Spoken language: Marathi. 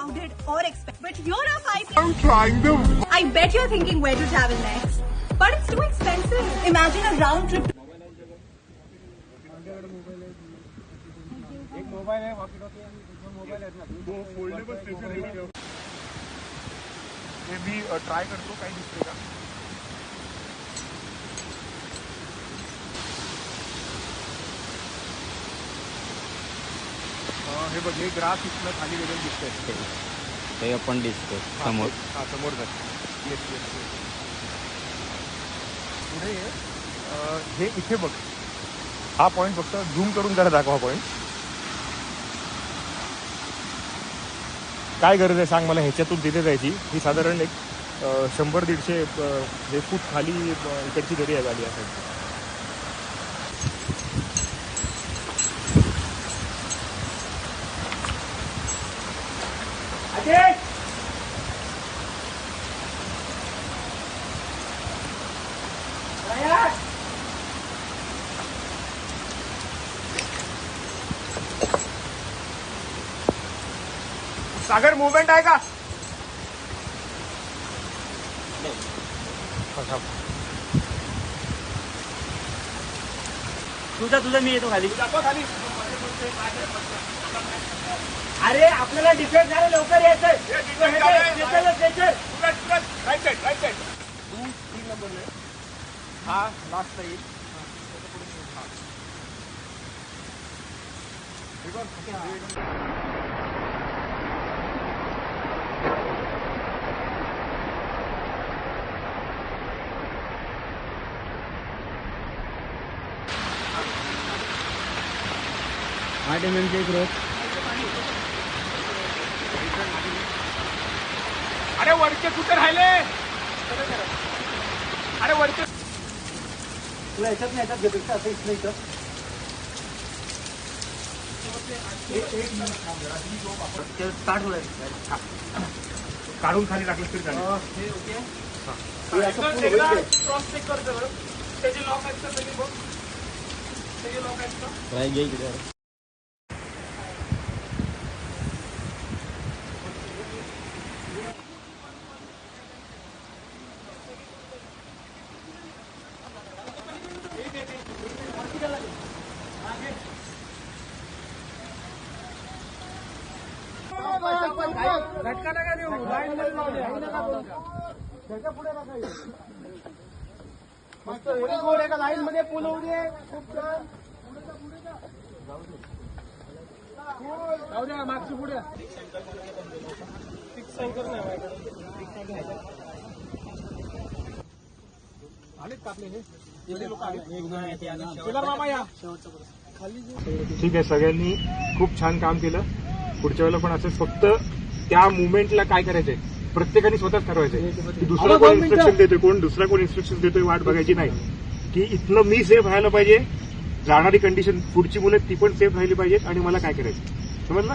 crowded or expensive. But you're a 5. I'm trying to. I bet you're thinking where to travel next. But it's too expensive. Imagine a round trip. एक मोबाईल आहे, वॉकी-टॉकी आणि दोन मोबाईल आहेत ना. दो फोल्डेबल स्टेशन आहे. हे मी ट्राय करतो, काही दिसते का? हे बघ, हे ग्रास इथलं खाली गेलेलं दिसतंय. ते आपण दिसतो समोर. हा समोर जात. Yes yes. पुढे हे इथे बघ, हा पॉइंट फक्त झूम करून जरा दाखवा पॉइंट. काय गरज आहे सांग मला ह्याच्यातून तिथे जायची? ही साधारण एक 100-150 फूट खाली इकडची दरी आहे गाडी असायची. सागर मूवमेंट आहे का? तुझं मी येतो खाली. खाली. अरे आपल्याला डिफेक्ट झालं, लवकर यायचंय. Right side. 3 नंबर हा लास्ट येईल. एक रोज. अरे वरचे कुठे राहिले? अरे वरचे तुला याच्यात नाही, याच्यात घेतो असं इथलं इथं. स्टार्ट होईल. काढून खाली टाकलं तरी चालेल. क्रॉस चेक करतो बरं. त्याचे लॉक आहेत का सगळे बघ. त्याचे लॉक आहेत का? ट्राय घे इकडे. झटका नका देऊ. लाईन मध्ये लावले. त्याच्या पुढे नका येऊ. मस्त व्हेरी गुड. एका लाईन मध्ये पूल उडी आहे. खूप छान. जाऊ द्या, मागची पुढे. फिक्स साईन कर ना माझ्याकडे. आलेत का आपले हे लोक आले? मामा या. ठीक आहे, सगळ्यांनी खूप छान काम केलं. पुढच्या वेळेला पण असंच, फक्त त्या मुवमेंटला काय करायचंय प्रत्येकाने स्वतःच ठरवायचंय की दुसरा कोण इन्स्ट्रक्शन देतोय, दुसरा कोण इन्स्ट्रक्शन देतोय वाट बघायची नाही. की इथलं मी सेफ राहायला पाहिजे, जाणारी कंडिशन पुढची मुलं ती पण सेफ राहिली पाहिजेत आणि मला काय करायचं समजलं.